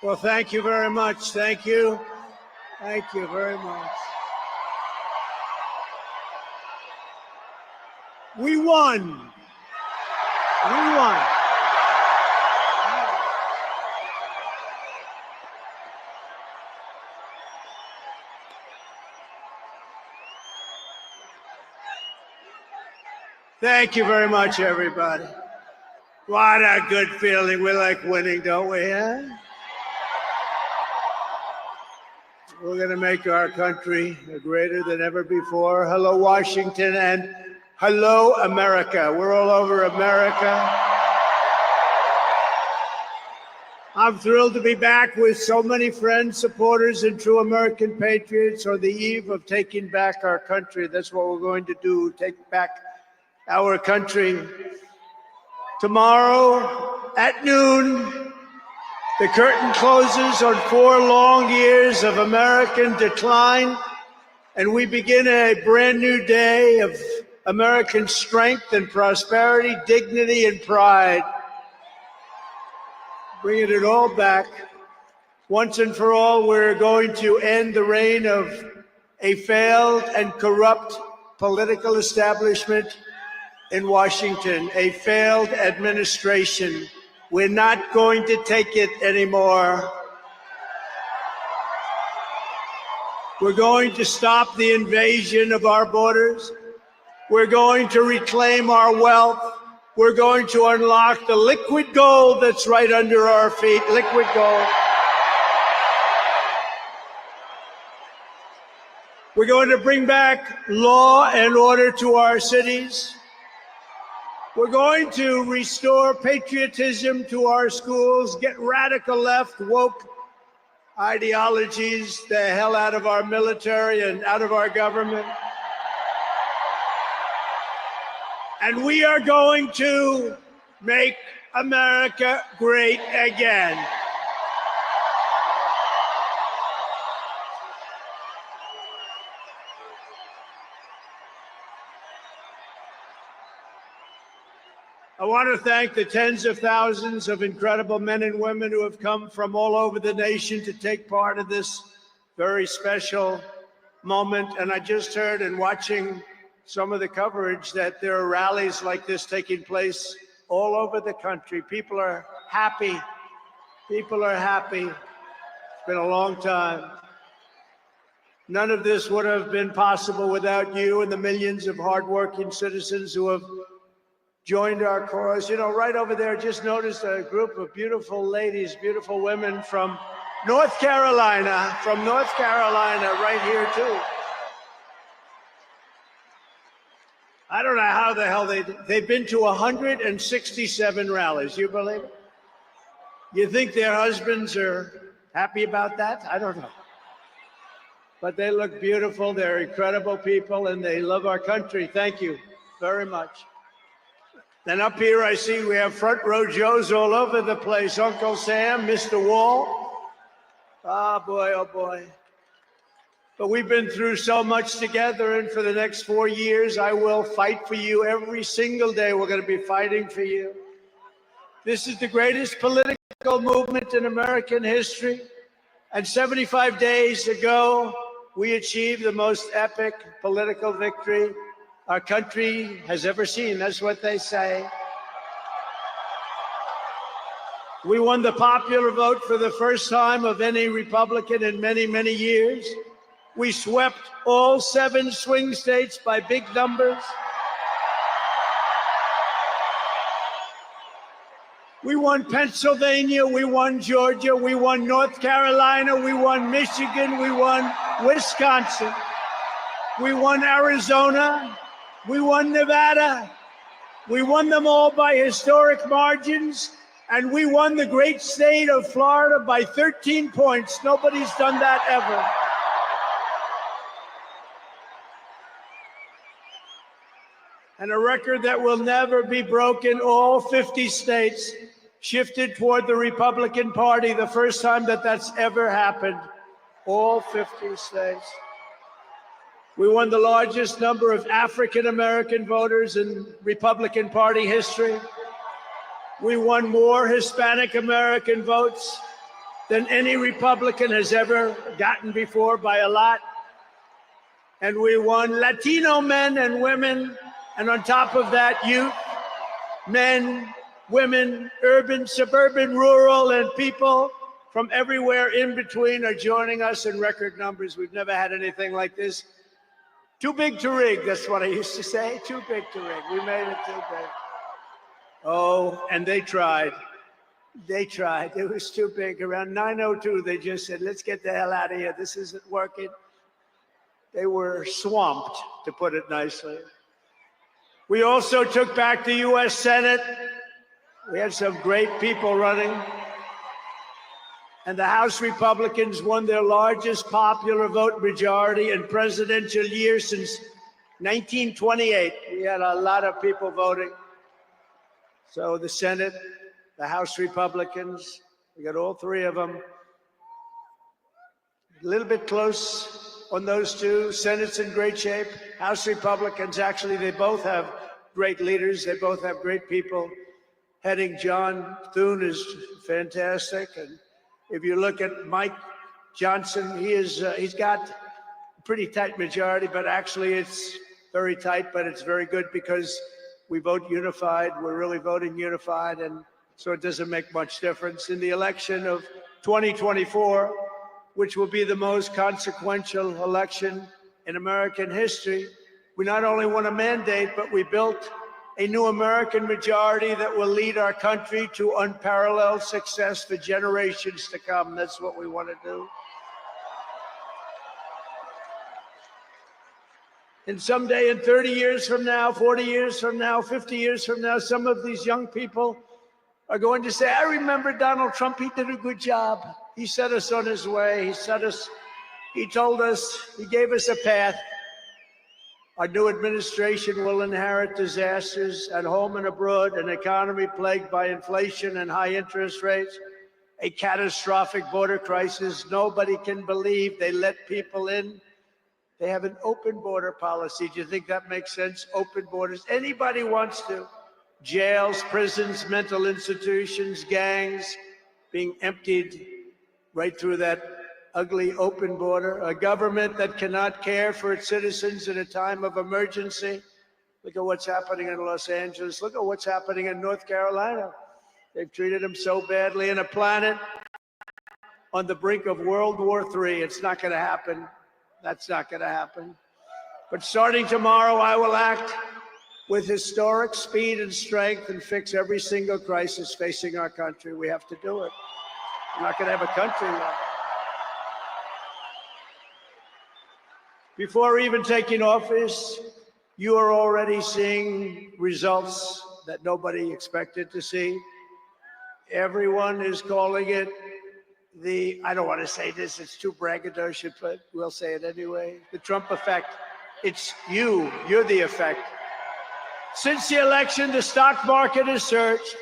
Well, thank you very much. Thank you. Thank you very much. We won. We won. Thank you very much, everybody. What a good feeling. We like winning, don't we? Huh? We're going to make our country greater than ever before. Hello, Washington, and hello, America. We're all over America. I'm thrilled to be back with so many friends, supporters, and true American patriots on the eve of taking back our country. That's what we're going to do, take back our country. Tomorrow at noon, the curtain closes on 4 long years of American decline, and we begin a brand new day of American strength and prosperity, dignity and pride. Bringing it all back. Once and for all, we're going to end the reign of a failed and corrupt political establishment in Washington, a failed administration. We're not going to take it anymore. We're going to stop the invasion of our borders. We're going to reclaim our wealth. We're going to unlock the liquid gold that's right under our feet, liquid gold. We're going to bring back law and order to our cities. We're going to restore patriotism to our schools, get radical left, woke ideologies the hell out of our military and out of our government. And we are going to make America great again. I want to thank the tens of thousands of incredible men and women who have come from all over the nation to take part in this very special moment. And I just heard in watching some of the coverage that there are rallies like this taking place all over the country. People are happy. People are happy. It's been a long time. None of this would have been possible without you and the millions of hardworking citizens who have joined our cause. You know, right over there, just noticed a group of beautiful ladies, beautiful women from North Carolina, right here too. I don't know how the hell they've been to 167 rallies. You believe it? You think their husbands are happy about that? I don't know. But they look beautiful. They're incredible people, and they love our country. Thank you very much. Then up here, I see we have front row Joes all over the place. Uncle Sam, Mr. Wall. Oh, boy, oh, boy. But we've been through so much together, and for the next 4 years, I will fight for you every single day. We're going to be fighting for you. This is the greatest political movement in American history. And 75 days ago, we achieved the most epic political victory our country has ever seen. That's what they say. We won the popular vote for the first time of any Republican in many, many years. We swept all 7 swing states by big numbers. We won Pennsylvania, we won Georgia, we won North Carolina, we won Michigan, we won Wisconsin, we won Arizona, we won Nevada. We won them all by historic margins, and we won the great state of Florida by 13 points. Nobody's done that ever. And a record that will never be broken. All 50 states shifted toward the Republican Party, the first time that that's ever happened. All 50 states. We won the largest number of African-American voters in Republican Party history. We won more Hispanic American votes than any Republican has ever gotten before by a lot. And we won Latino men and women, and on top of that, youth, men, women, urban, suburban, rural, and people from everywhere in between are joining us in record numbers. We've never had anything like this. Too big to rig, that's what I used to say. Too big to rig. We made it too big. Oh, and they tried. They tried. It was too big. Around 9:02, they just said, let's get the hell out of here. This isn't working. They were swamped, to put it nicely. We also took back the U.S. Senate. We had some great people running. And the House Republicans won their largest popular vote majority in presidential year since 1928. We had a lot of people voting. So the Senate, the House Republicans, we got all three of them. A little bit close on those two. Senate's in great shape. House Republicans, actually, they both have great leaders. They both have great people heading. John Thune is fantastic. And if you look at Mike Johnson, he's got a pretty tight majority, but actually it's very tight, but it's very good because we vote unified. We're really voting unified, and so it doesn't make much difference. In the election of 2024, which will be the most consequential election in American history, we not only won a mandate, but we built a new American majority that will lead our country to unparalleled success for generations to come. That's what we want to do. And someday, in 30 years from now, 40 years from now, 50 years from now, some of these young people are going to say, I remember Donald Trump, he did a good job. He set us on his way. He told us, he gave us a path. Our new administration will inherit disasters at home and abroad, an economy plagued by inflation and high interest rates, a catastrophic border crisis. Nobody can believe they let people in. They have an open border policy. Do you think that makes sense? Open borders. Anybody wants to. Jails, prisons, mental institutions, gangs being emptied right through that ugly open border. A government that cannot care for its citizens in a time of emergency. Look at what's happening in Los Angeles. Look at what's happening in North Carolina. They've treated them so badly. In a planet on the brink of World War III. It's not going to happen. That's not going to happen. But starting tomorrow, I will act with historic speed and strength and fix every single crisis facing our country. We have to do it. We're not going to have a country left. Before even taking office, you are already seeing results that nobody expected to see. Everyone is calling it I don't want to say this, it's too braggadocious, but we'll say it anyway. The Trump effect. It's you. You're the effect. Since the election, the stock market has surged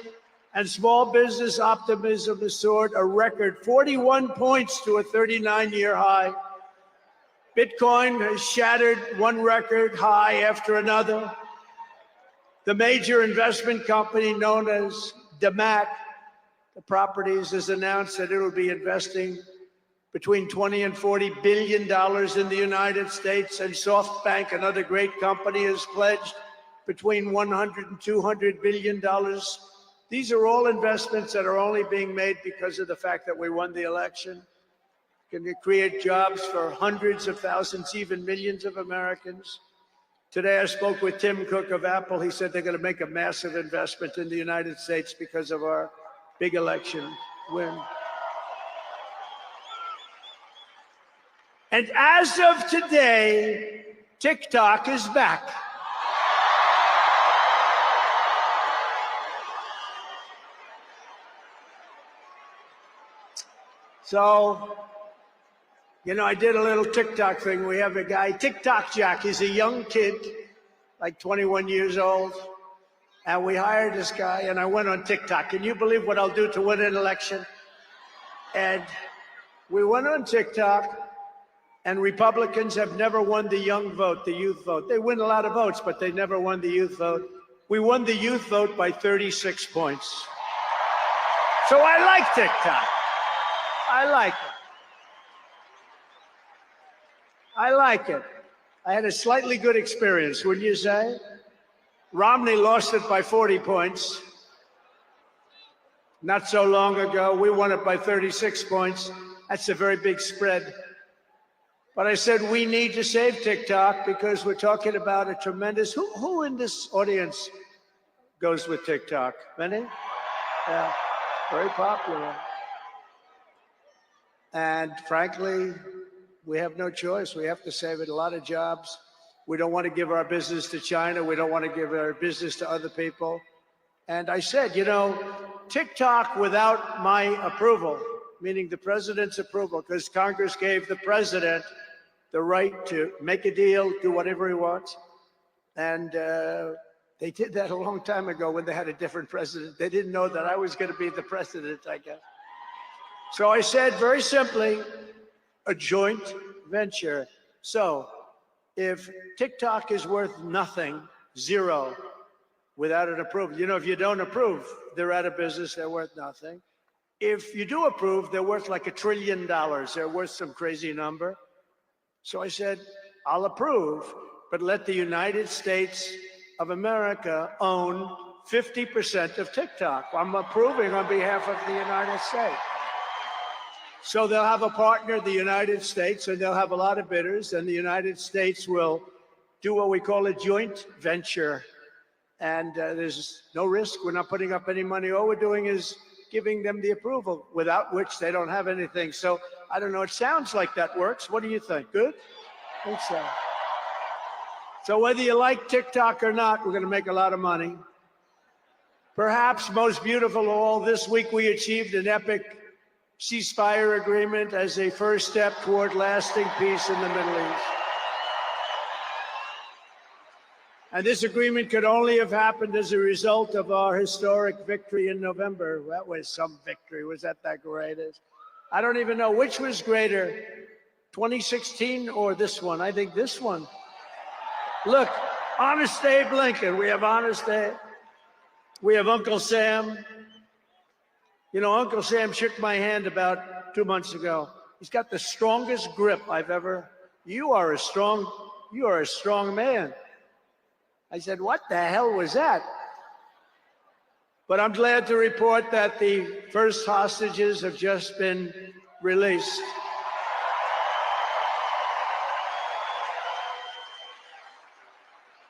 and small business optimism has soared a record 41 points to a 39-year high. Bitcoin has shattered one record high after another. The major investment company known as DMAC, the properties, has announced that it will be investing between $20 and $40 billion in the United States, and SoftBank, another great company, has pledged between $100 and $200 billion. These are all investments that are only being made because of the fact that we won the election. Can create jobs for hundreds of thousands, even millions of Americans. Today, I spoke with Tim Cook of Apple. He said they're going to make a massive investment in the United States because of our big election win. And as of today, TikTok is back. So, you know, I did a little TikTok thing. We have a guy, TikTok Jack. He's a young kid, like 21 years old. And we hired this guy, and I went on TikTok. Can you believe what I'll do to win an election? And we went on TikTok, and Republicans have never won the young vote, the youth vote. They win a lot of votes, but they never won the youth vote. We won the youth vote by 36 points. So I like TikTok. I like it. I like it. I had a slightly good experience, wouldn't you say? Romney lost it by 40 points. Not so long ago, we won it by 36 points. That's a very big spread. But I said we need to save TikTok because we're talking about a tremendous. Who in this audience goes with TikTok? Many? Yeah, very popular. And frankly, we have no choice. We have to save it. A lot of jobs. We don't want to give our business to China. We don't want to give our business to other people. And I said, you know, TikTok without my approval, meaning the president's approval, because Congress gave the president the right to make a deal, do whatever he wants. And they did that a long time ago when they had a different president. They didn't know that I was going to be the president, I guess. So I said very simply, a joint venture. So if TikTok is worth nothing, zero, without an approval, you know, if you don't approve, they're out of business, they're worth nothing. If you do approve, they're worth like $1 trillion. They're worth some crazy number. So I said, I'll approve, but let the United States of America own 50% of TikTok. I'm approving on behalf of the United States. So they'll have a partner, the United States, and they'll have a lot of bidders, and the United States will do what we call a joint venture. And there's no risk. We're not putting up any money. All we're doing is giving them the approval, without which they don't have anything. So I don't know. It sounds like that works. What do you think? Good? I think so. So whether you like TikTok or not, we're going to make a lot of money. Perhaps most beautiful of all, this week we achieved an epic ceasefire agreement as a first step toward lasting peace in the Middle East. And this agreement could only have happened as a result of our historic victory in November. That was some victory. Was that greatest? I don't even know which was greater, 2016 or this one. I think this one. Look, Honest Abe Lincoln. We have Honest Abe. We have Uncle Sam. You know, Uncle Sam shook my hand about 2 months ago. He's got the strongest grip I've ever. You are a strong man. I said, what the hell was that? But I'm glad to report that the first hostages have just been released.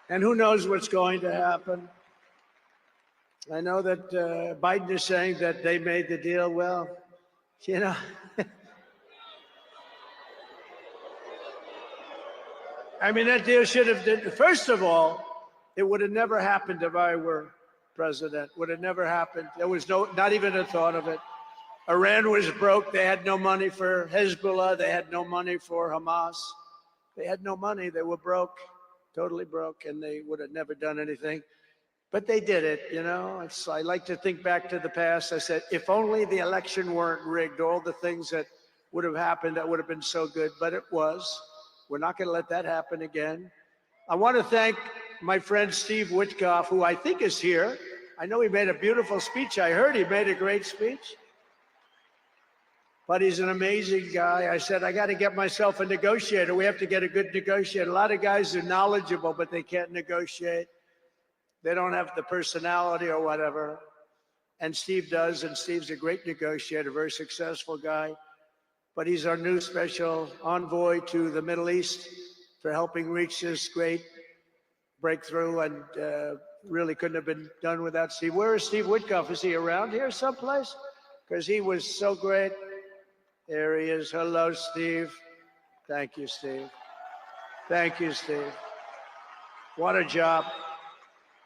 And who knows what's going to happen? I know that Biden is saying that they made the deal. Well, you know, I mean, that deal should have, first of all, it would have never happened if I were president. Would have never happened. There was not even a thought of it. Iran was broke. They had no money for Hezbollah. They had no money for Hamas. They had no money. They were broke, totally broke, and they would have never done anything. But they did it, you know. I like to think back to the past. I said, if only the election weren't rigged, all the things that would have happened, that would have been so good. But it was. We're not going to let that happen again. I want to thank my friend Steve Witkoff, who I think is here. I know he made a beautiful speech. I heard he made a great speech. But he's an amazing guy. I said, I got to get myself a negotiator. We have to get a good negotiator. A lot of guys are knowledgeable, but they can't negotiate. They don't have the personality or whatever. And Steve does, and Steve's a great negotiator, very successful guy. But he's our new special envoy to the Middle East for helping reach this great breakthrough, and really couldn't have been done without Steve. Where is Steve Witkoff? Is he around here someplace? Because he was so great. There he is. Hello, Steve. Thank you, Steve. Thank you, Steve. What a job.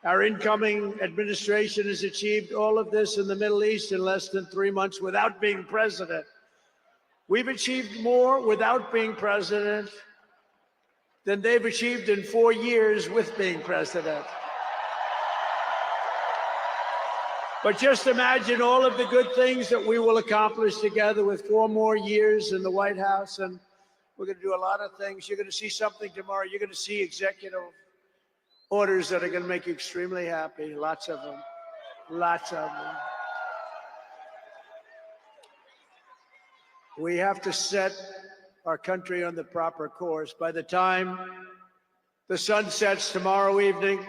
Our incoming administration has achieved all of this in the Middle East in less than 3 months without being president. We've achieved more without being president than they've achieved in 4 years with being president. But just imagine all of the good things that we will accomplish together with 4 more years in the White House. And we're going to do a lot of things. You're going to see something tomorrow. You're going to see executive orders that are going to make you extremely happy. Lots of them. Lots of them. We have to set our country on the proper course. By the time the sun sets tomorrow evening,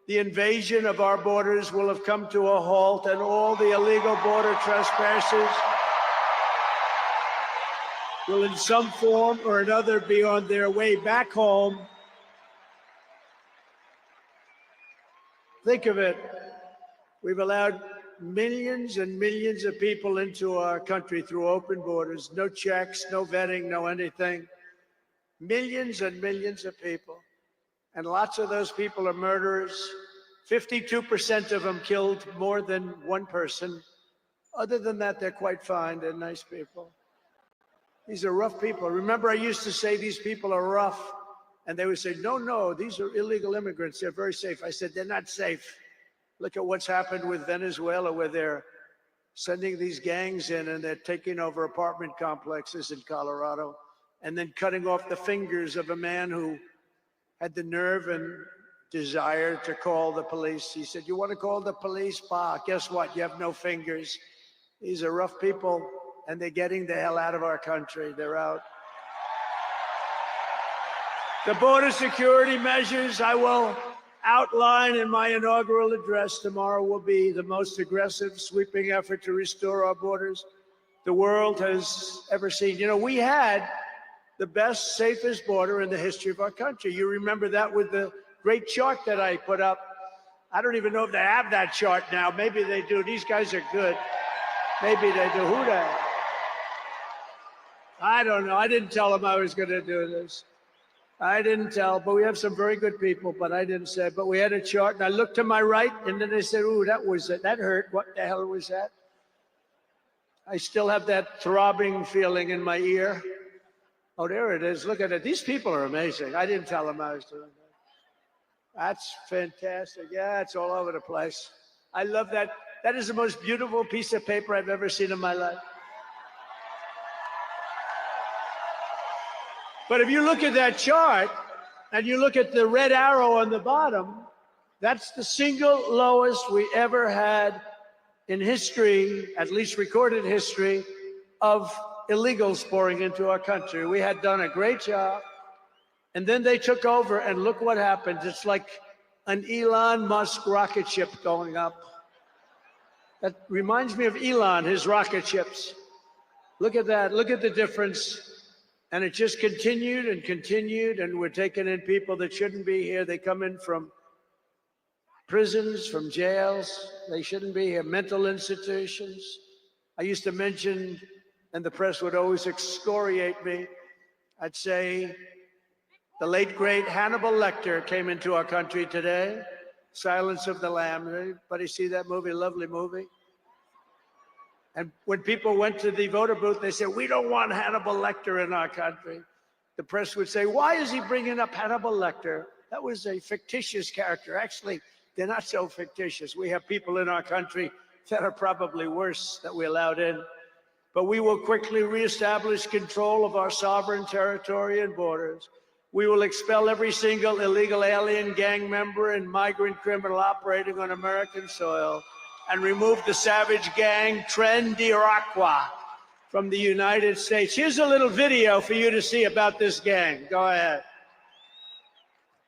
the invasion of our borders will have come to a halt, and all the illegal border trespassers will in some form or another be on their way back home. Think of it. We've allowed millions and millions of people into our country through open borders, no checks, no vetting, no anything. Millions and millions of people. And lots of those people are murderers. 52% of them killed more than one person. Other than that, they're quite fine. They're nice people. These are rough people. Remember, I used to say these people are rough. And they would say, no, these are illegal immigrants. They're very safe. I said, they're not safe. Look at what's happened with Venezuela, where they're sending these gangs in and they're taking over apartment complexes in Colorado and then cutting off the fingers of a man who had the nerve and desire to call the police. He said, you want to call the police? Bah, guess what? You have no fingers. These are rough people, and they're getting the hell out of our country. They're out. The border security measures I will outline in my inaugural address tomorrow will be the most aggressive, sweeping effort to restore our borders the world has ever seen. You know, we had the best, safest border in the history of our country. You remember that with the great chart that I put up. I don't even know if they have that chart now. Maybe they do. These guys are good. Maybe they do. Who the? I don't know. I didn't tell them I was going to do this. I didn't tell, but we have some very good people, but I didn't say. But we had a chart, and I looked to my right, and then they said, ooh, that was it. That hurt. What the hell was that? I still have that throbbing feeling in my ear. Oh, there it is. Look at it. These people are amazing. I didn't tell them I was doing that. That's fantastic. Yeah, it's all over the place. I love that. That is the most beautiful piece of paper I've ever seen in my life. But if you look at that chart and you look at the red arrow on the bottom, that's the single lowest we ever had in history, at least recorded history, of illegals pouring into our country. We had done a great job. And then they took over, and look what happened. It's like an Elon Musk rocket ship going up. That reminds me of Elon, his rocket ships. Look at that. Look at the difference. And it just continued and continued, and we're taking in people that shouldn't be here. They come in from prisons, from jails. They shouldn't be here. Mental institutions. I used to mention, and the press would always excoriate me, I'd say the late, great Hannibal Lecter came into our country today. Silence of the Lambs. Anybody see that movie? Lovely movie. And when people went to the voter booth, they said, we don't want Hannibal Lecter in our country. The press would say, why is he bringing up Hannibal Lecter? That was a fictitious character. Actually, they're not so fictitious. We have people in our country that are probably worse that we allowed in. But we will quickly reestablish control of our sovereign territory and borders. We will expel every single illegal alien, gang member, and migrant criminal operating on American soil, and remove the savage gang Tren d'Iroquois from the United States. Here's a little video for you to see about this gang. Go ahead.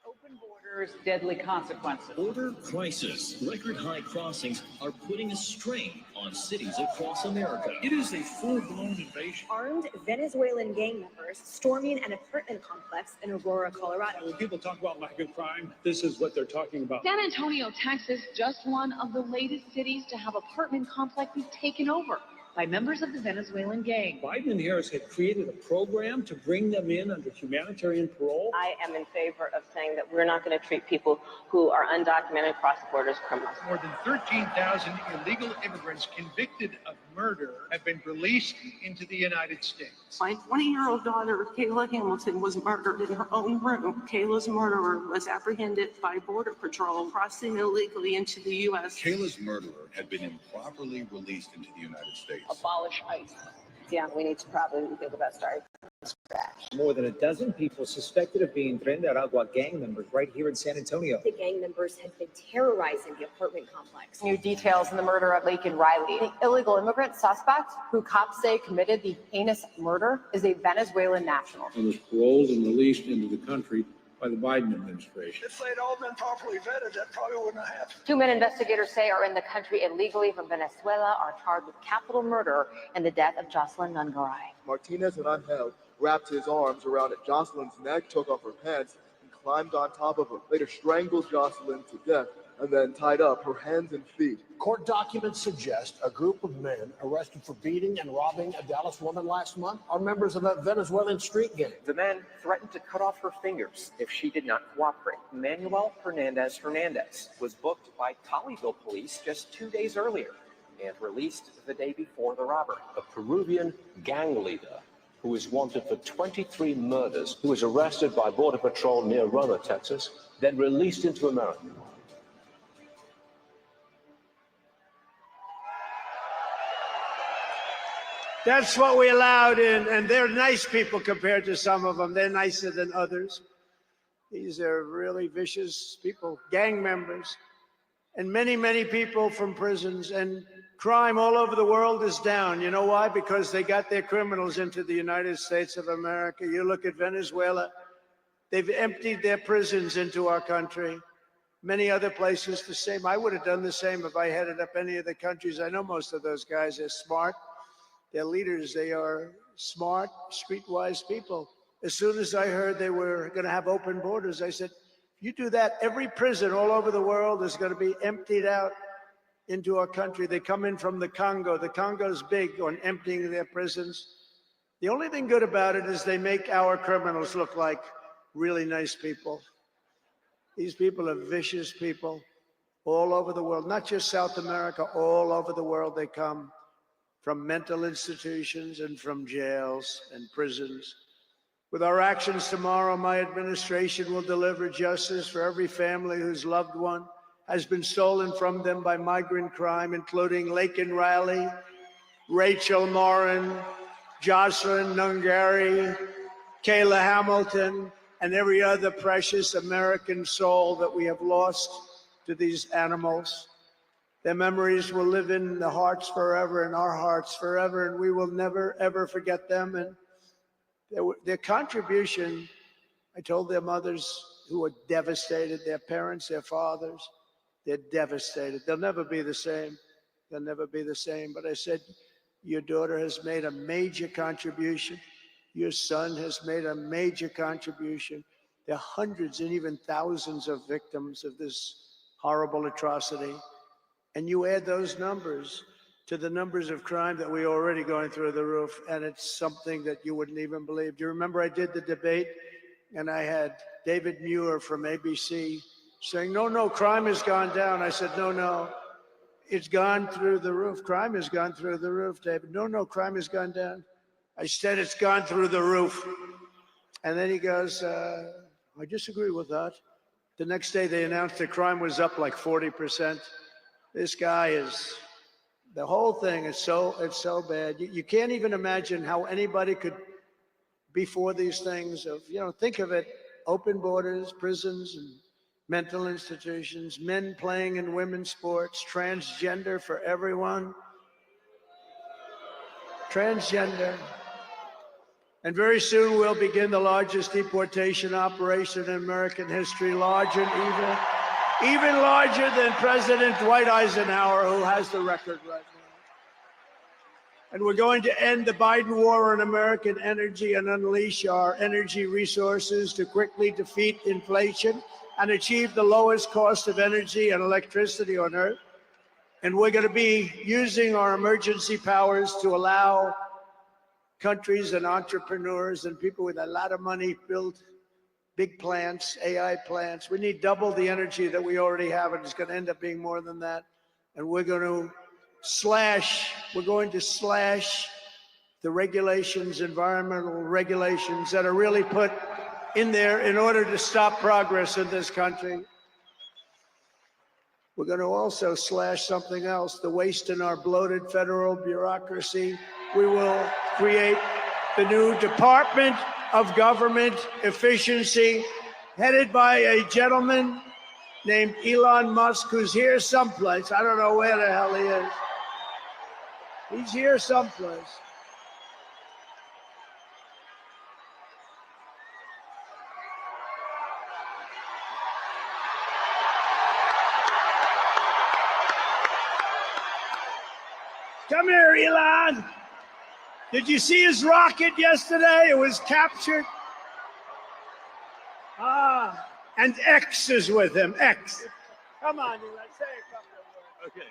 Open borders, deadly consequences. Border crisis. Record high crossings are putting a strain on cities across America. It is a full-blown invasion. Armed Venezuelan gang members storming an apartment complex in Aurora, Colorado. When people talk about MAGA crime, this is what they're talking about. San Antonio, Texas, just one of the latest cities to have apartment complexes taken over by members of the Venezuelan gang. Biden and Harris had created a program to bring them in under humanitarian parole. I am in favor of saying that we're not going to treat people who are undocumented cross the border as criminals. More than 13,000 illegal immigrants convicted of murder have been released into the United States. My 20-year-old daughter, Kayla Hamilton, was murdered in her own room. Kayla's murderer was apprehended by Border Patrol crossing illegally into the U.S. Kayla's murderer had been improperly released into the United States. Abolish ICE. Yeah, we need to probably think about starting. More than a dozen people suspected of being Tren de Aragua gang members right here in San Antonio. The gang members had been terrorizing the apartment complex. New details in the murder of Laken Riley. The illegal immigrant suspect, who cops say committed the heinous murder, is a Venezuelan national. And was paroled and released into the country by the Biden administration. If they'd all been properly vetted, that probably wouldn't have happened. 2 men investigators say are in the country illegally from Venezuela are charged with capital murder in the death of Jocelyn Nungaray. Martinez and Angel wrapped his arms around Jocelyn's neck, took off her pants, and climbed on top of her. Later strangled Jocelyn to death and then tied up her hands and feet. Court documents suggest a group of men arrested for beating and robbing a Dallas woman last month are members of a Venezuelan street gang. The men threatened to cut off her fingers if she did not cooperate. Manuel Hernandez was booked by Colleyville police just 2 days earlier and released the day before the robbery. A Peruvian gang leader who is wanted for 23 murders, who was arrested by Border Patrol near Roma, Texas, then released into America. That's what we allowed in, and they're nice people compared to some of them. They're nicer than others. These are really vicious people, gang members, and many, many people from prisons. And crime all over the world is down. You know why? Because they got their criminals into the United States of America. You look at Venezuela, they've emptied their prisons into our country. Many other places the same. I would have done the same if I headed up any of the countries. I know most of those guys are smart. They're leaders. They are smart, streetwise people. As soon as I heard they were going to have open borders, I said, if you do that, every prison all over the world is going to be emptied out into our country. They come in from the Congo. The Congo's big on emptying their prisons. The only thing good about it is they make our criminals look like really nice people. These people are vicious people all over the world, not just South America, all over the world they come. From mental institutions and from jails and prisons. With our actions tomorrow, my administration will deliver justice for every family whose loved one has been stolen from them by migrant crime, including Laken Riley, Rachel Morin, Jocelyn Nungaray, Kayla Hamilton, and every other precious American soul that we have lost to these animals. Their memories will live in the hearts forever, in our hearts forever, and we will never, ever forget them. And their contribution, I told their mothers who were devastated, their parents, their fathers, they're devastated. They'll never be the same. They'll never be the same. But I said, your daughter has made a major contribution. Your son has made a major contribution. There are hundreds and even thousands of victims of this horrible atrocity. And you add those numbers to the numbers of crime that we're already going through the roof, and it's something that you wouldn't even believe. Do you remember I did the debate, and I had David Muir from ABC saying, no, crime has gone down. I said, no, it's gone through the roof. Crime has gone through the roof, David. No, crime has gone down. I said, it's gone through the roof. And then he goes, I disagree with that. The next day they announced that crime was up like 40%. This guy is, the whole thing is it's so bad. You can't even imagine how anybody could be for these things of, think of it, open borders, prisons and mental institutions, men playing in women's sports, transgender for everyone. Transgender. And very soon we'll begin the largest deportation operation in American history, larger and evil. Even larger than President Dwight Eisenhower, who has the record right now. And we're going to end the Biden war on American energy and unleash our energy resources to quickly defeat inflation and achieve the lowest cost of energy and electricity on Earth. And we're going to be using our emergency powers to allow countries and entrepreneurs and people with a lot of money build big plants, AI plants. We need double the energy that we already have, and it's going to end up being more than that. And we're going to slash the regulations, environmental regulations that are really put in there in order to stop progress in this country. We're going to also slash something else, the waste in our bloated federal bureaucracy. We will create the new Department of Government Efficiency, headed by a gentleman named Elon Musk, who's here someplace. I don't know where the hell he is. He's here someplace. Come here, Elon. Did you see his rocket yesterday? It was captured. And X is with him. X. Come on, Elon. Say a couple of words. Okay.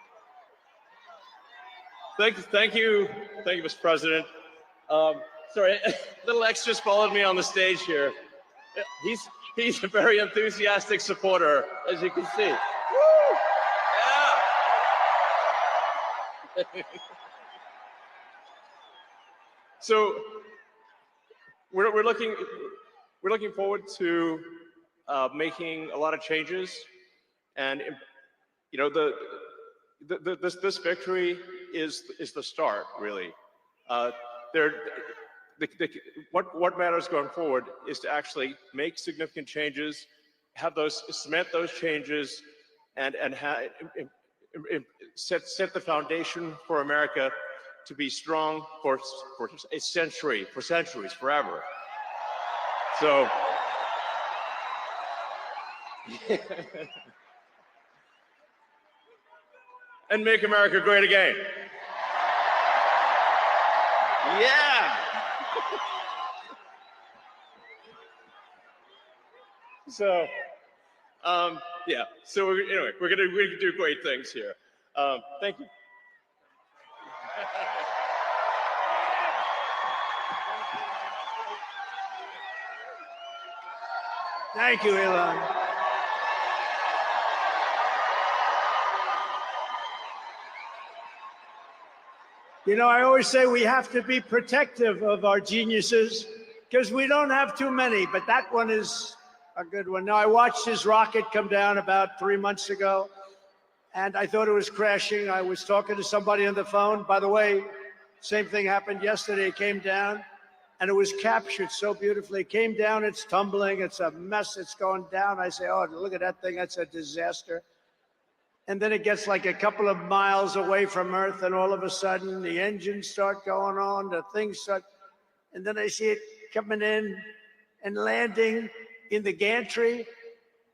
Thank you, Mr. President. Sorry, little X just followed me on the stage here. He's a very enthusiastic supporter, as you can see. Woo! Yeah. So we're looking forward to making a lot of changes, and you know this victory is the start, really. What matters going forward is to actually make significant changes, cement those changes, and set the foundation for America to be strong for a century, for centuries, forever. So. And make America great again. Yeah. So, yeah. So anyway, we're gonna do great things here. Thank you. Thank you, Elon. You know, I always say we have to be protective of our geniuses because we don't have too many, but that one is a good one. Now, I watched his rocket come down about 3 months ago, and I thought it was crashing. I was talking to somebody on the phone. By the way, same thing happened yesterday. It came down, and it was captured so beautifully. It came down, it's tumbling, it's a mess, it's going down. I say, oh, look at that thing, that's a disaster. And then it gets like a couple of miles away from Earth, and all of a sudden the engines start going on, the things start, and then I see it coming in and landing in the gantry,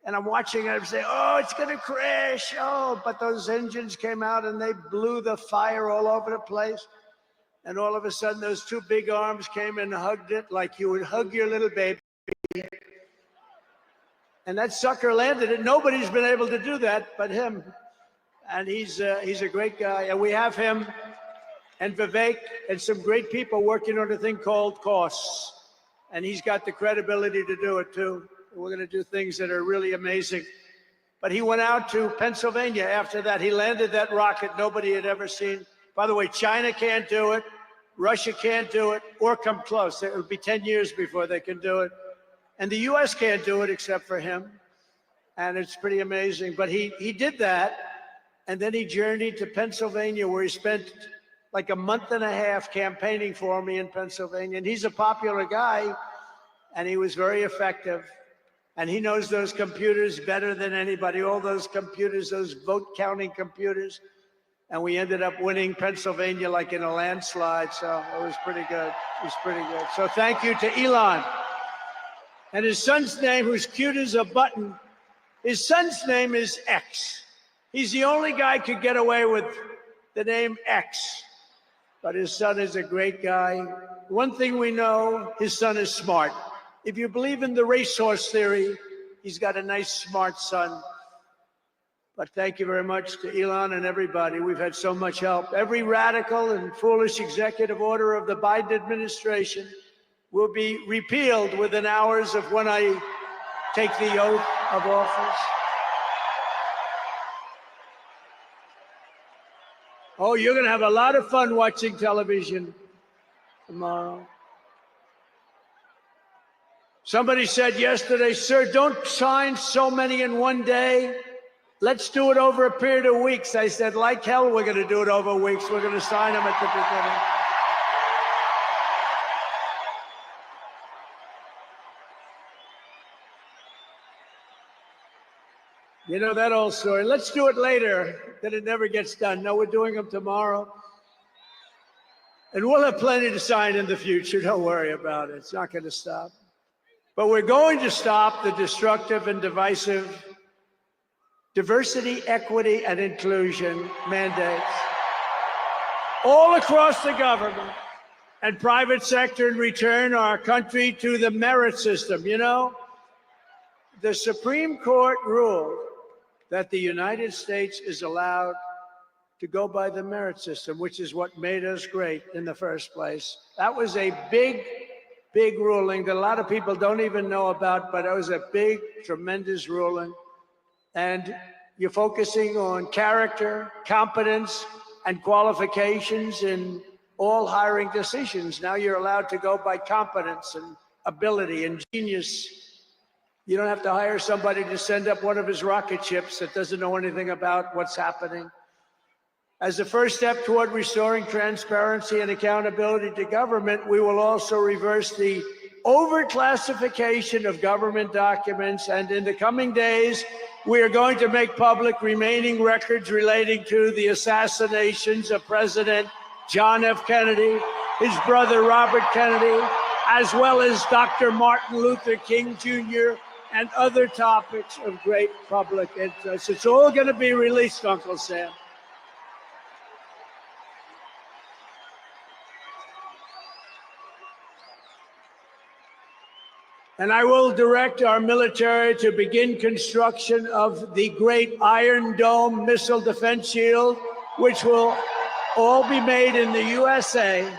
and I'm watching it, I'm saying, oh, it's gonna crash, oh, but those engines came out and they blew the fire all over the place. And all of a sudden those two big arms came and hugged it like you would hug your little baby. And that sucker landed it. Nobody's been able to do that but him. And he's a great guy. And we have him and Vivek and some great people working on a thing called costs. And he's got the credibility to do it too. We're going to do things that are really amazing. But he went out to Pennsylvania after that. He landed that rocket nobody had ever seen. By the way, China can't do it. Russia can't do it or come close. It will be 10 years before they can do it. And the US can't do it except for him. And it's pretty amazing. But he did that. And then he journeyed to Pennsylvania, where he spent like a month and a half campaigning for me in Pennsylvania. And he's a popular guy, and he was very effective. And he knows those computers better than anybody, all those computers, those vote counting computers. And we ended up winning Pennsylvania like in a landslide. So it was pretty good. It was pretty good. So thank you to Elon. And his son's name, who's cute as a button, his son's name is X. He's the only guy who could get away with the name X. But his son is a great guy. One thing we know, his son is smart. If you believe in the racehorse theory, he's got a nice, smart son. But thank you very much to Elon and everybody. We've had so much help. Every radical and foolish executive order of the Biden administration will be repealed within hours of when I take the oath of office. Oh, you're going to have a lot of fun watching television tomorrow. Somebody said yesterday, sir, don't sign so many in one day. Let's do it over a period of weeks. I said, like hell, we're going to do it over weeks. We're going to sign them at the beginning. You know that old story. Let's do it later, then it never gets done. No, we're doing them tomorrow. And we'll have plenty to sign in the future. Don't worry about it. It's not going to stop. But we're going to stop the destructive and divisive diversity, equity, and inclusion mandates all across the government and private sector and return our country to the merit system. You know, the Supreme Court ruled that the United States is allowed to go by the merit system, which is what made us great in the first place. That was a big ruling that a lot of people don't even know about, but it was a big, tremendous ruling. And you're focusing on character, competence, and qualifications in all hiring decisions. Now you're allowed to go by competence and ability and genius. You don't have to hire somebody to send up one of his rocket ships that doesn't know anything about what's happening. As a first step toward restoring transparency and accountability to government, we will also reverse the overclassification of government documents. And in the coming days, we are going to make public remaining records relating to the assassinations of President John F. Kennedy, his brother Robert Kennedy, as well as Dr. Martin Luther King Jr., and other topics of great public interest. It's all going to be released, Uncle Sam. And I will direct our military to begin construction of the great Iron Dome missile defense shield, which will all be made in the USA.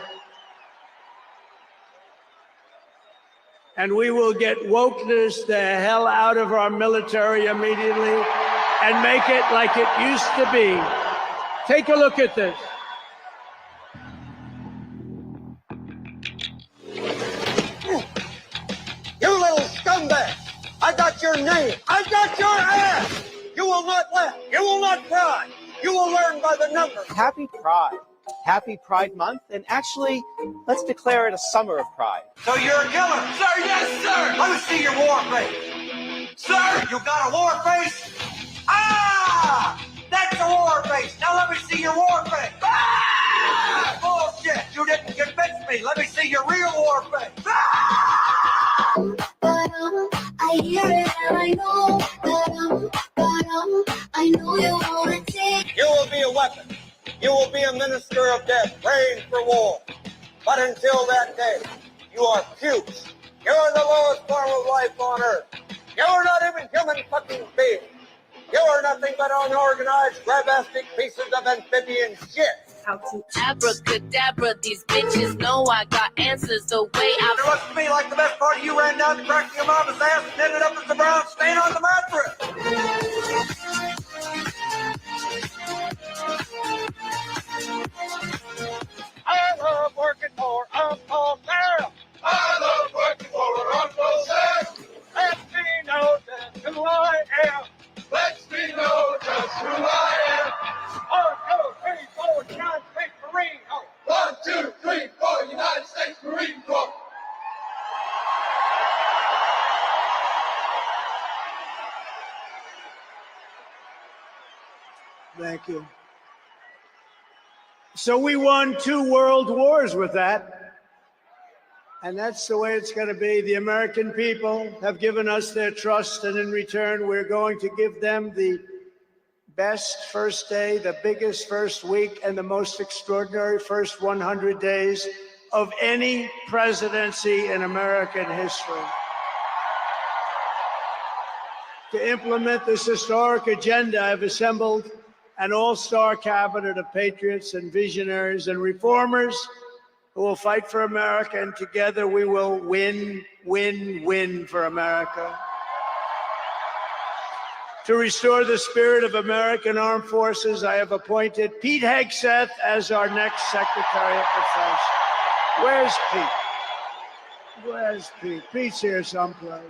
And we will get wokeness the hell out of our military immediately and make it like it used to be. Take a look at this. You little scumbag! I got your name! I got your ass! You will not laugh! You will not cry! You will learn by the numbers! Happy Pride. Happy Pride Month, and actually, let's declare it a summer of pride. So you're a killer? Sir, yes, sir! Let me see your war face! Sir, you got a war face? Ah! That's a war face! Now let me see your war face! Ah! Bullshit! You didn't convince me! Let me see your real war face! Ah! I hear it and I know, I know you wanna take. You will be a weapon. You will be a minister of death, praying for war. But until that day, you are pukes. You are the lowest form of life on earth. You are not even human fucking beings. You are nothing but unorganized, grabastic pieces of amphibian shit. Abracadabra, these bitches know I got answers the way I. It looks to me like the best part of you ran down the crack of your mama's ass and ended up as a brown stain on the mattress. I love working for Uncle Sam. I love working for Uncle Sam. Let me know just who I am. Let me know just who I am. 1, 2, 3, 4, United States Marine Corps. 1, 2, 3, 4, United States Marine Corps. Thank you. So we won 2 world wars with that. And that's the way it's going to be. The American people have given us their trust, and in return, we're going to give them the best first day, the biggest first week, and the most extraordinary first 100 days of any presidency in American history. To implement this historic agenda, I've assembled an all-star cabinet of patriots and visionaries and reformers who will fight for America, and together we will win, win, win for America. To restore the spirit of American Armed Forces, I have appointed Pete Hegseth as our next Secretary of Defense. Where's Pete? Where's Pete? Pete's here someplace.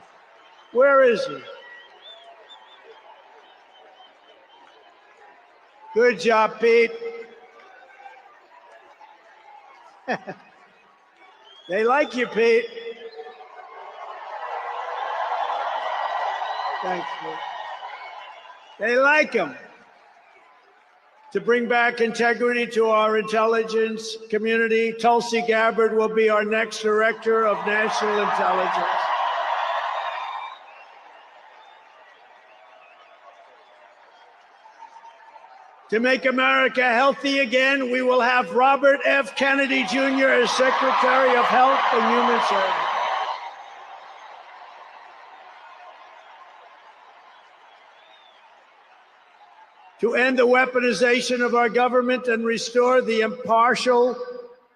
Where is he? Good job, Pete. They like you, Pete. Thanks, Pete. They like him. To bring back integrity to our intelligence community, Tulsi Gabbard will be our next Director of National Intelligence. To make America healthy again, we will have Robert F. Kennedy Jr. as Secretary of Health and Human Services. To end the weaponization of our government and restore the impartial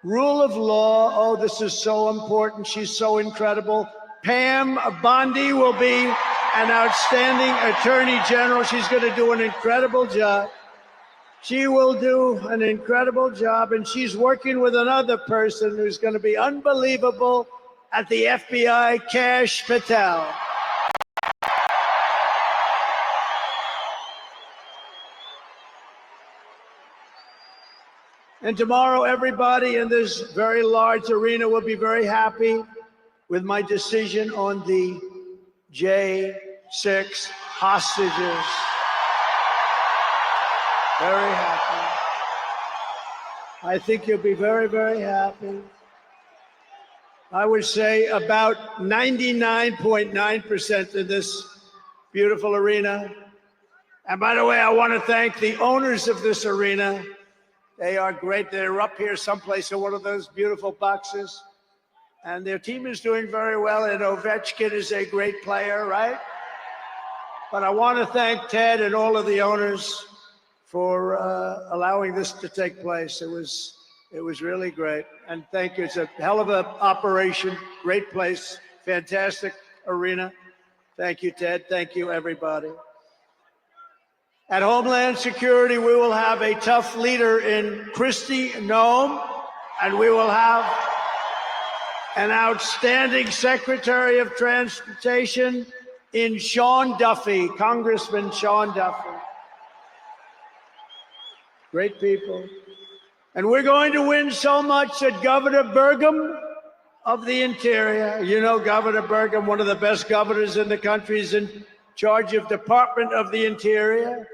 rule of law. Oh, this is so important. She's so incredible. Pam Bondi will be an outstanding Attorney General. She's going to do an incredible job. She will do an incredible job, and she's working with another person who's going to be unbelievable at the FBI, Kash Patel. And tomorrow, everybody in this very large arena will be very happy with my decision on the J6 hostages. Very happy. I think you'll be very, very happy. I would say about 99.9% in this beautiful arena. And by the way, I want to thank the owners of this arena. They are great. They're up here someplace in one of those beautiful boxes. And their team is doing very well. And Ovechkin is a great player, right? But I want to thank Ted and all of the owners for allowing this to take place. It was really great. And thank you. It's a hell of an operation. Great place. Fantastic arena. Thank you, Ted. Thank you, everybody. At Homeland Security, we will have a tough leader in Kristi Noem, and we will have an outstanding Secretary of Transportation in Sean Duffy, Congressman Sean Duffy. Great people. And we're going to win so much that Governor Burgum of the Interior, you know Governor Burgum, one of the best governors in the country, is in charge of Department of the Interior.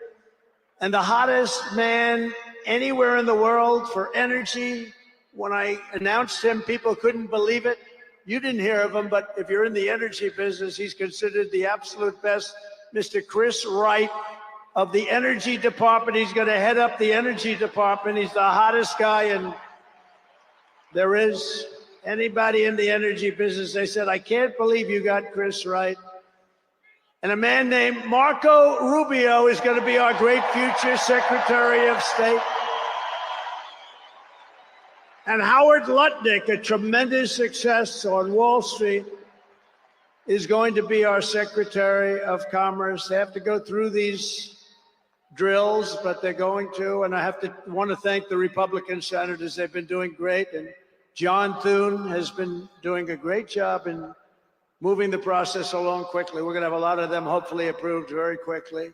And the hottest man anywhere in the world for energy. When I announced him, people couldn't believe it. You didn't hear of him, but if you're in the energy business, he's considered the absolute best. Mr. Chris Wright of the Energy Department. He's going to head up the Energy Department. He's the hottest guy, and there is anybody in the energy business. They said, I can't believe you got Chris Wright. And a man named Marco Rubio is going to be our great future Secretary of State. And Howard Lutnick, a tremendous success on Wall Street, is going to be our Secretary of Commerce. They have to go through these drills, but they're going to. And I want to thank the Republican senators. They've been doing great. And John Thune has been doing a great job in moving the process along quickly. We're going to have a lot of them hopefully approved very quickly.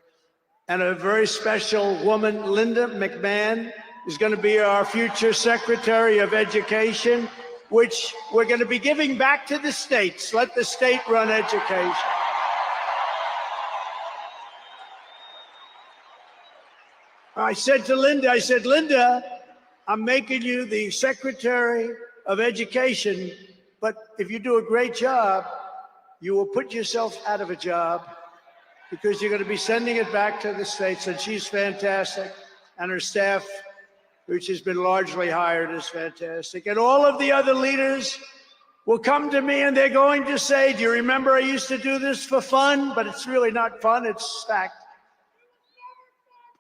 And a very special woman, Linda McMahon, is going to be our future Secretary of Education, which we're going to be giving back to the states. Let the state run education. I said to Linda, Linda, I'm making you the Secretary of Education, but if you do a great job, you will put yourself out of a job because you're going to be sending it back to the states. And she's fantastic. And her staff, which has been largely hired, is fantastic. And all of the other leaders will come to me and they're going to say, do you remember I used to do this for fun? But it's really not fun. It's fact.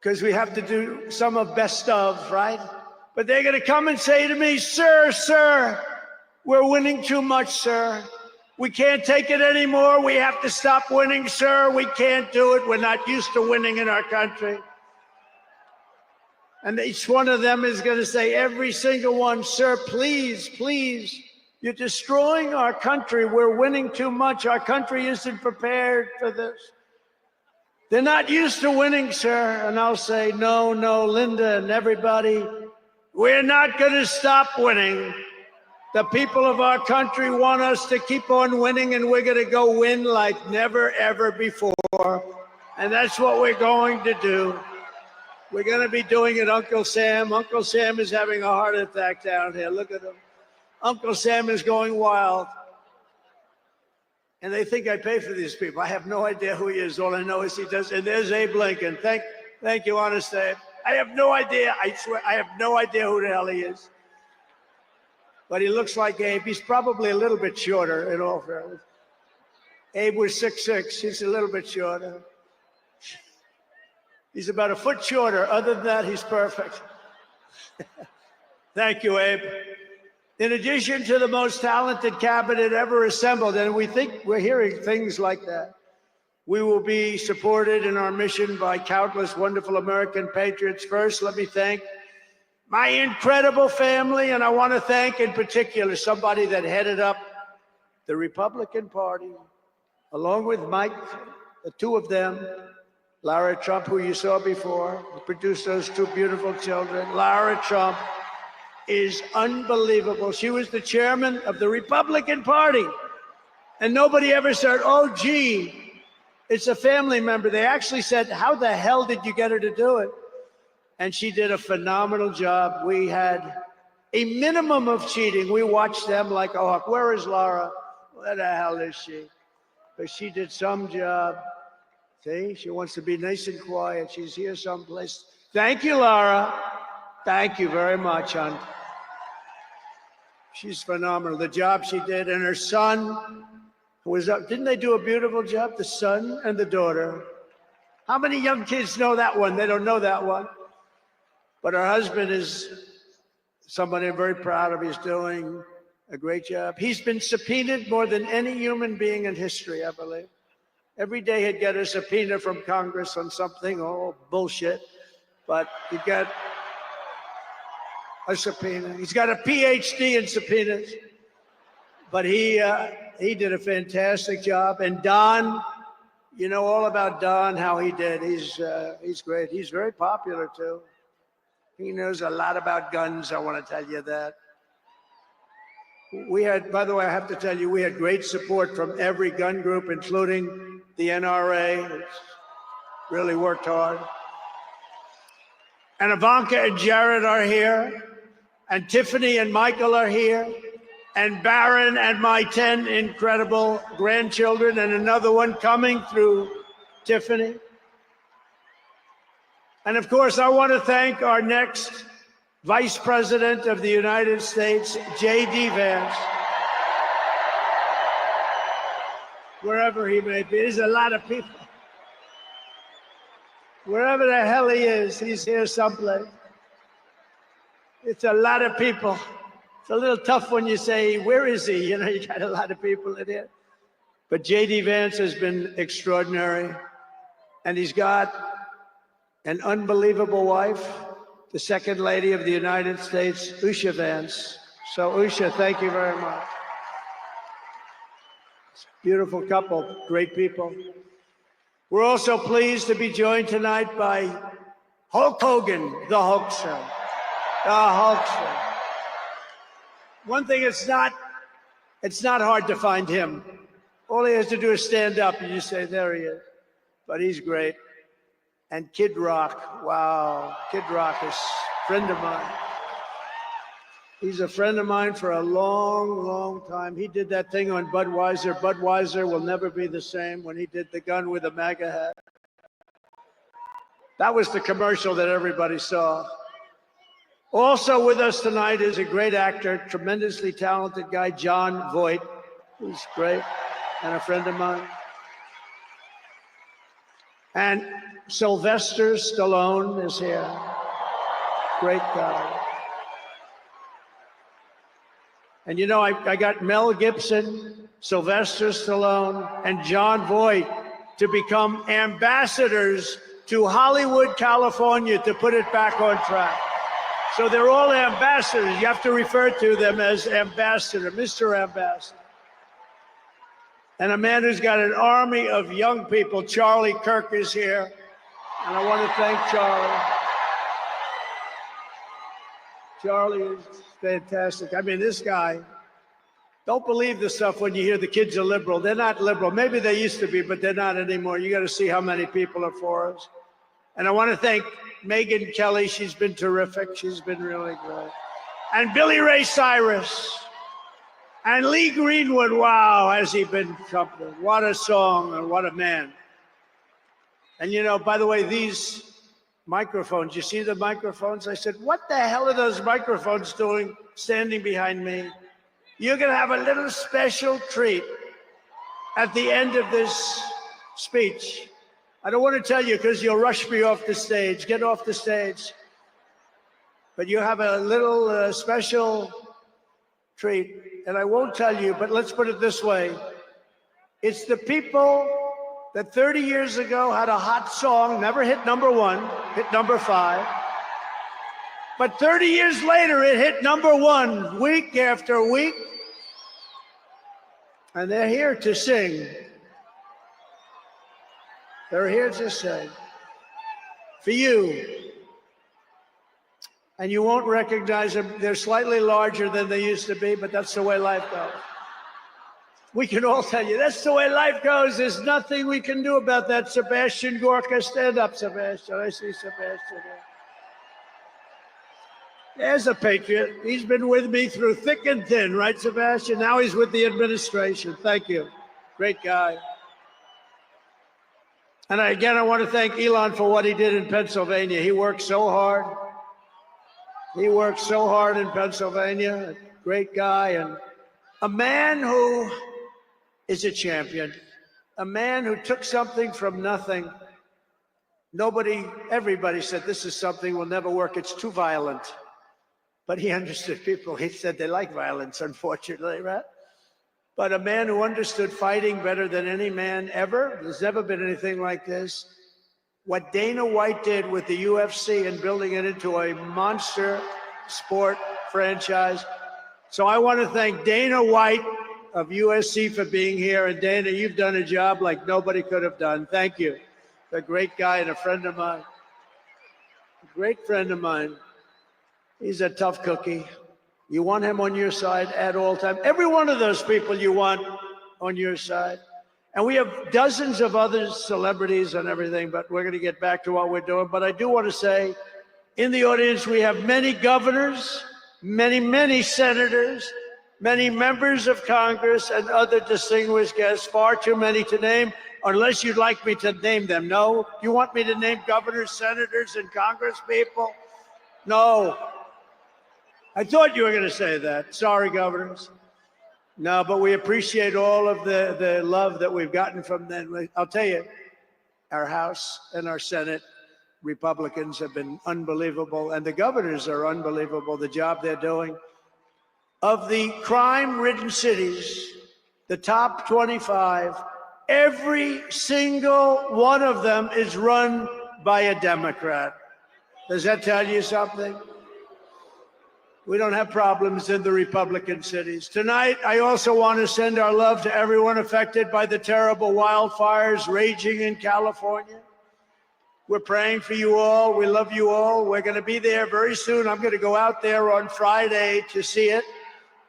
Because we have to do some of best of, right? But they're going to come and say to me, sir, we're winning too much, sir. We can't take it anymore. We have to stop winning, sir. We can't do it. We're not used to winning in our country. And each one of them is going to say, every single one, sir, please, you're destroying our country. We're winning too much. Our country isn't prepared for this. They're not used to winning, sir. And I'll say, no, Linda and everybody, we're not going to stop winning. The people of our country want us to keep on winning, and we're going to go win like never, ever before. And that's what we're going to do. We're going to be doing it, Uncle Sam. Uncle Sam is having a heart attack down here. Look at him. Uncle Sam is going wild. And they think I pay for these people. I have no idea who he is. All I know is he does. And there's Abe Lincoln. Thank you, honest Abe. I have no idea. I swear, I have no idea who the hell he is. But he looks like Abe. He's probably a little bit shorter, in all fairness. Abe was 6'6". He's a little bit shorter. He's about a foot shorter. Other than that, he's perfect. Thank you, Abe. In addition to the most talented cabinet ever assembled, and we think we're hearing things like that, we will be supported in our mission by countless wonderful American patriots. First, let me thank my incredible family, and I want to thank in particular somebody that headed up the Republican Party, along with Mike, the two of them, Lara Trump, who you saw before, who produced those two beautiful children. Lara Trump is unbelievable. She was the chairman of the Republican Party. And nobody ever said, oh, gee, it's a family member. They actually said, how the hell did you get her to do it? And she did a phenomenal job. We had a minimum of cheating. We watched them like a hawk. Where is Lara? Where the hell is she? But she did some job. See, she wants to be nice and quiet. She's here someplace. Thank you, Lara. Thank you very much, hon. She's phenomenal. The job she did, and her son was up. Didn't they do a beautiful job? The son and the daughter. How many young kids know that one? They don't know that one. But her husband is somebody I'm very proud of. He's doing a great job. He's been subpoenaed more than any human being in history, I believe. Every day he'd get a subpoena from Congress on something, oh, bullshit. But he'd get a subpoena. He's got a PhD in subpoenas. But he did a fantastic job. And Don, you know all about Don, how he did. He's great. He's very popular, too. He knows a lot about guns, I want to tell you that. We had, by the way, I have to tell you, we had great support from every gun group, including the NRA, which really worked hard. And Ivanka and Jared are here, and Tiffany and Michael are here, and Barron and my 10 incredible grandchildren, and another one coming through Tiffany. And of course, I want to thank our next Vice President of the United States, J.D. Vance, wherever he may be. There's a lot of people. Wherever the hell he is, he's here someplace. It's a lot of people. It's a little tough when you say, where is he? You know, you got a lot of people in here. But J.D. Vance has been extraordinary. And he's got an unbelievable wife, the Second Lady of the United States, Usha Vance. So Usha, thank you very much. Beautiful couple, great people. We're also pleased to be joined tonight by Hulk Hogan, the Hulkster. The Hulkster. One thing, it's not hard to find him. All he has to do is stand up and you say, there he is. But he's great. And Kid Rock, wow, Kid Rock is a friend of mine. He's a friend of mine for a long, long time. He did that thing on Budweiser. Budweiser will never be the same when he did the gun with a MAGA hat. That was the commercial that everybody saw. Also with us tonight is a great actor, tremendously talented guy, Jon Voight, who's great and a friend of mine. And Sylvester Stallone is here. Great guy. And you know, I got Mel Gibson, Sylvester Stallone, and Jon Voight to become ambassadors to Hollywood, California, to put it back on track. So they're all ambassadors. You have to refer to them as ambassador, Mr. Ambassador. And a man who's got an army of young people, Charlie Kirk, is here. And I want to thank Charlie. Charlie is fantastic. I mean, this guy, Don't believe the stuff when you hear the kids are liberal. They're not liberal. Maybe they used to be, but they're not anymore. You got to see how many people are for us. And I want to thank Megan Kelly. She's been terrific. She's been really good. And Billy Ray Cyrus. And Lee Greenwood. Wow, has he been company. What a song and what a man. And you know, by the way, these microphones, you see the microphones? I said, what the hell are those microphones doing standing behind me? You're going to have a little special treat at the end of this speech. I don't want to tell you because you'll rush me off the stage. Get off the stage. But you have a little special treat, and I won't tell you, but let's put it this way. It's the people that 30 years ago had a hot song, never hit #1, hit #5. But 30 years later, it hit #1 week after week. And they're here to sing. They're here to sing for you. And you won't recognize them. They're slightly larger than they used to be, but that's the way life goes. We can all tell you, that's the way life goes. There's nothing we can do about that. Sebastian Gorka, stand up, Sebastian. I see Sebastian there. There's a patriot. He's been with me through thick and thin, right, Sebastian? Now he's with the administration. Thank you. Great guy. And again, I want to thank Elon for what he did in Pennsylvania. He worked so hard. He worked so hard in Pennsylvania. Great guy. And a man who is a champion. A man who took something from nothing. Everybody said, this is something will never work. It's too violent. But he understood people. He said they like violence, unfortunately, right? But a man who understood fighting better than any man ever. There's never been anything like this. What Dana White did with the UFC and building it into a monster sport franchise. So I want to thank Dana White of USC for being here. And Dana, you've done a job like nobody could have done. Thank you. A great guy and a friend of mine. A great friend of mine. He's a tough cookie. You want him on your side at all times. Every one of those people you want on your side. And we have dozens of other celebrities and everything, but we're going to get back to what we're doing. But I do want to say, in the audience, we have many governors, many senators, many members of Congress, and other distinguished guests, far too many to name, unless you'd like me to name them. No? You want me to name governors, senators, and Congress people? No. I thought you were going to say that. Sorry, governors. No, but we appreciate all of the love that we've gotten from them. I'll tell you, our House and our Senate Republicans have been unbelievable, and the governors are unbelievable, the job they're doing. Of the crime-ridden cities, the top 25, every single one of them is run by a Democrat. Does that tell you something? We don't have problems in the Republican cities. Tonight, I also want to send our love to everyone affected by the terrible wildfires raging in California. We're praying for you all. We love you all. We're going to be there very soon. I'm going to go out there on Friday to see it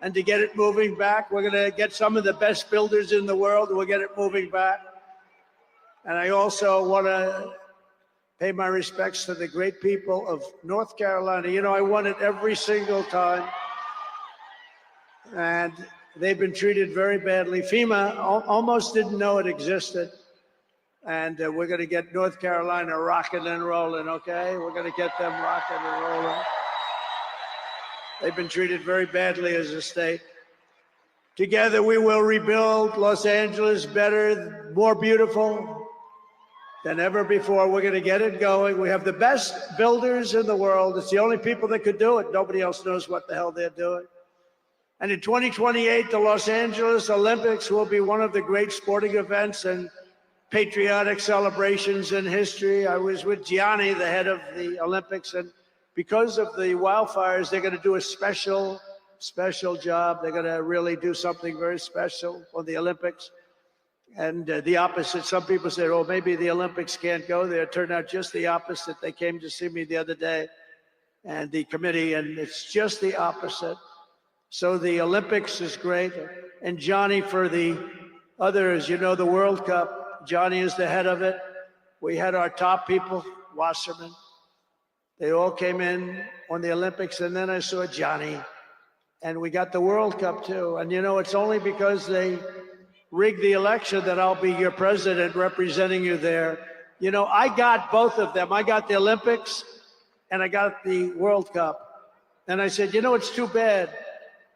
and to get it moving back. We're going to get some of the best builders in the world. We'll get it moving back. And I also want to pay my respects to the great people of North Carolina. You know, I won it every single time. And they've been treated very badly. FEMA almost didn't know it existed. And we're going to get North Carolina rocking and rolling, okay? We're going to get them rocking and rolling. They've been treated very badly as a state. Together, we will rebuild Los Angeles better, more beautiful than ever before. We're going to get it going. We have the best builders in the world. It's the only people that could do it. Nobody else knows what the hell they're doing. And in 2028, the Los Angeles Olympics will be one of the great sporting events and patriotic celebrations in history. I was with Gianni, the head of the Olympics, and because of the wildfires, they're going to do a special job. They're going to really do something very special for the Olympics. And the opposite, some people said, oh, maybe the Olympics can't go there. It turned out just the opposite. They came to see me the other day and the committee, and it's just the opposite. So the Olympics is great. And Johnny, for the others, you know, the World Cup, Johnny is the head of it. We had our top people, Wasserman. They all came in on the Olympics, and then I saw Johnny. And we got the World Cup too. And you know, it's only because they rigged the election that I'll be your president representing you there. You know, I got both of them. I got the Olympics and I got the World Cup. And I said, you know, it's too bad.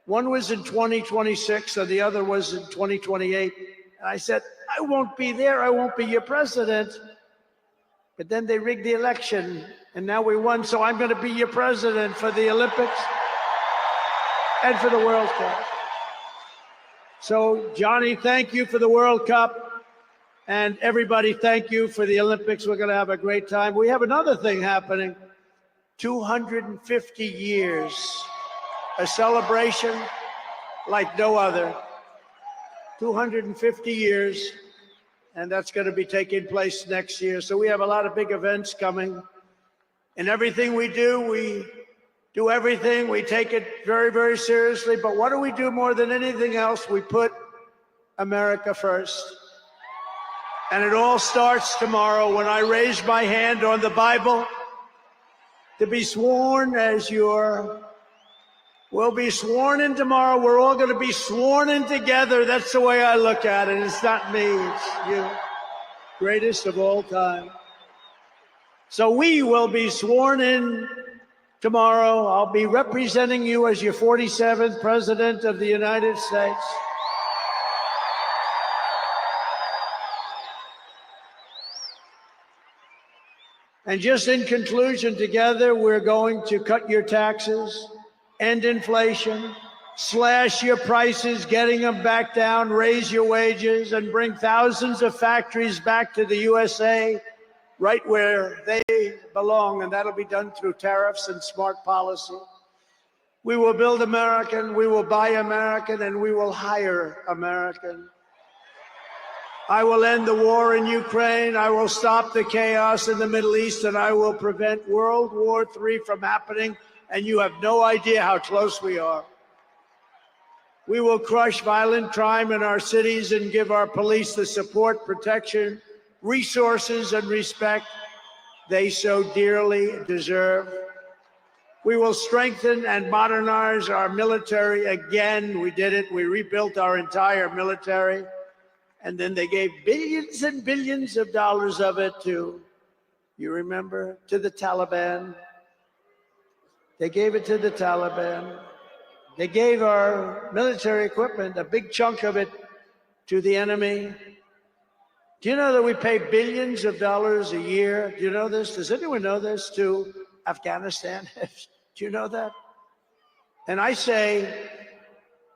One was in 2026 and the other was in 2028. And I said, I won't be there. I won't be your president. But then they rigged the election and now we won. So I'm going to be your president for the Olympics and for the World Cup. So, Johnny, thank you for the World Cup. And everybody, thank you for the Olympics. We're going to have a great time. We have another thing happening. 250 years. A celebration like no other. 250 years. And that's going to be taking place next year. So we have a lot of big events coming. And everything we do everything. We take it very, very seriously. But what do we do more than anything else? We put America first. And it all starts tomorrow when I raise my hand on the Bible to be sworn as we'll be sworn in tomorrow. We're all going to be sworn in together. That's the way I look at it. It's not me, it's you. Greatest of all time. So we will be sworn in tomorrow. I'll be representing you as your 47th President of the United States. And just in conclusion, together, we're going to cut your taxes, end inflation, slash your prices, getting them back down, raise your wages, and bring thousands of factories back to the USA, right where they belong, and that'll be done through tariffs and smart policy. We will build American, we will buy American, and we will hire American. I will end the war in Ukraine, I will stop the chaos in the Middle East, and I will prevent World War III from happening, and you have no idea how close we are. We will crush violent crime in our cities and give our police the support, protection, resources, and respect they so dearly deserve. We will strengthen and modernize our military again. We did it. We rebuilt our entire military. And then they gave billions and billions of dollars of it to, you remember, to the Taliban. They gave it to the Taliban. They gave our military equipment, a big chunk of it, to the enemy. Do you know that we pay billions of dollars a year? Do you know this? Does anyone know this? To Afghanistan? Do you know that? And I say,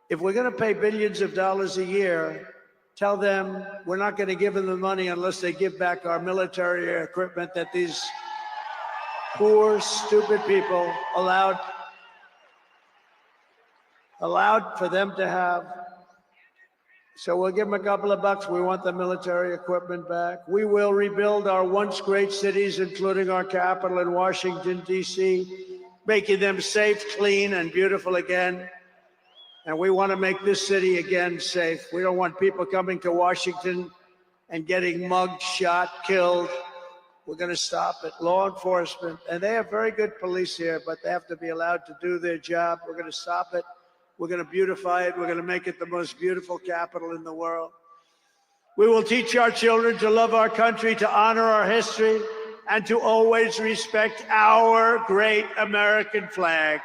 if we're going to pay billions of dollars a year, tell them we're not going to give them the money unless they give back our military equipment that these poor, stupid people allowed for them to have. So we'll give them a couple of bucks. We want the military equipment back. We will rebuild our once great cities, including our capital in Washington, D.C., making them safe, clean, and beautiful again. And we want to make this city again safe. We don't want people coming to Washington and getting mugged, shot, killed. We're going to stop it. Law enforcement, and they have very good police here, but they have to be allowed to do their job. We're going to stop it. We're going to beautify it. We're going to make it the most beautiful capital in the world. We will teach our children to love our country, to honor our history, and to always respect our great American flag.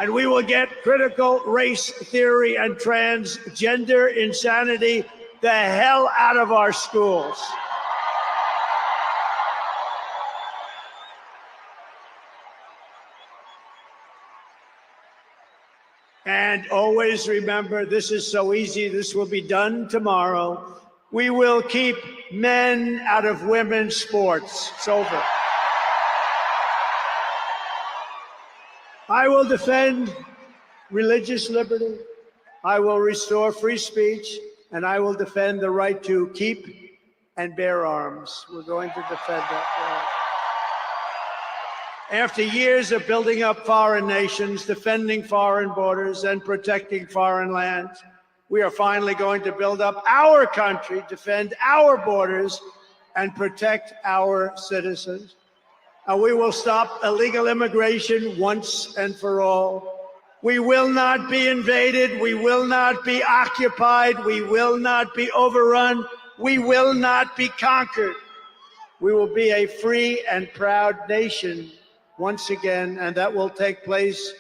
And we will get critical race theory and transgender insanity the hell out of our schools. And always remember, this is so easy, this will be done tomorrow. We will keep men out of women's sports. It's over. I will defend religious liberty. I will restore free speech, and I will defend the right to keep and bear arms. We're going to defend that. After years of building up foreign nations, defending foreign borders, and protecting foreign lands, we are finally going to build up our country, defend our borders, and protect our citizens. And we will stop illegal immigration once and for all. We will not be invaded. We will not be occupied. We will not be overrun. We will not be conquered. We will be a free and proud nation once again, and that will take place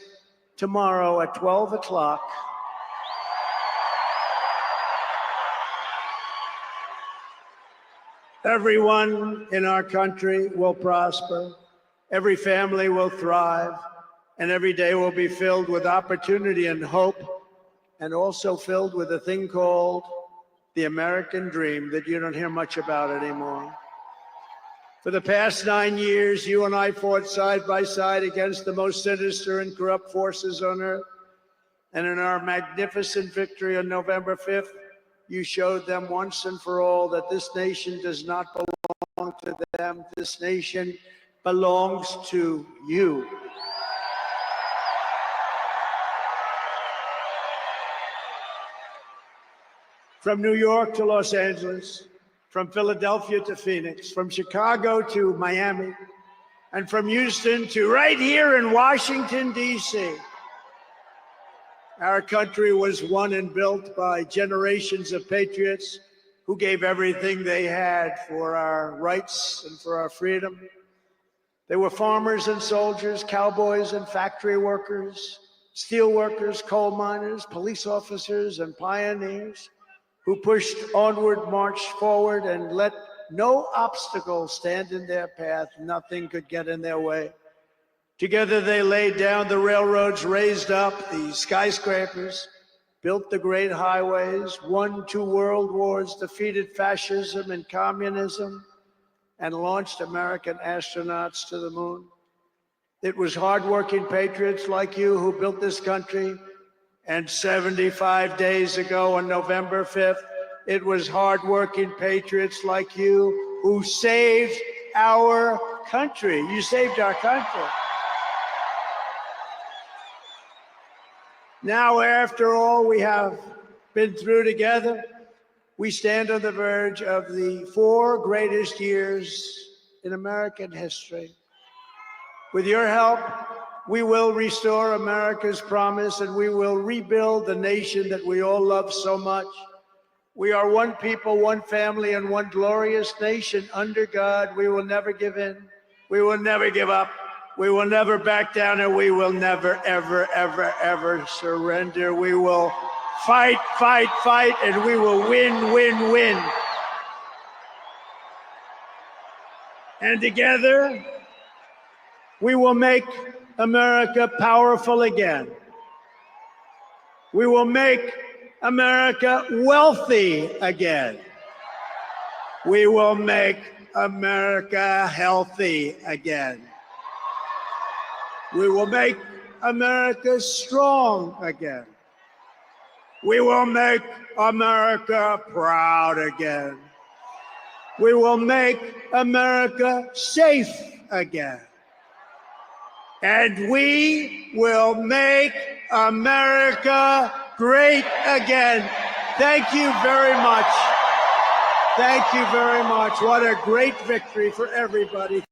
tomorrow at 12 o'clock. Everyone in our country will prosper, every family will thrive, and every day will be filled with opportunity and hope, and also filled with a thing called the American dream that you don't hear much about anymore. For the past 9 years, you and I fought side by side against the most sinister and corrupt forces on earth. And in our magnificent victory on November 5th, you showed them once and for all that this nation does not belong to them. This nation belongs to you. From New York to Los Angeles, from Philadelphia to Phoenix, from Chicago to Miami, and from Houston to right here in Washington, D.C. Our country was won and built by generations of patriots who gave everything they had for our rights and for our freedom. They were farmers and soldiers, cowboys and factory workers, steel workers, coal miners, police officers, and pioneers who pushed onward, marched forward, and let no obstacle stand in their path. Nothing could get in their way. Together they laid down the railroads, raised up the skyscrapers, built the great highways, won 2 world wars, defeated fascism and communism, and launched American astronauts to the moon. It was hardworking patriots like you who built this country. And 75 days ago on November 5th, it was hardworking patriots like you who saved our country. You saved our country. Now, after all we have been through together, we stand on the verge of the 4 greatest years in American history. With your help, we will restore America's promise, and we will rebuild the nation that we all love so much. We are one people, one family, and one glorious nation under God. We will never give in. We will never give up. We will never back down, and we will never, ever, ever, ever surrender. We will fight, fight, fight, and we will win, win, win. And together, we will make America powerful again. We will make America wealthy again. We will make America healthy again. We will make America strong again. We will make America proud again. We will make America safe again. And we will make America great again. Thank you very much. Thank you very much. What a great victory for everybody.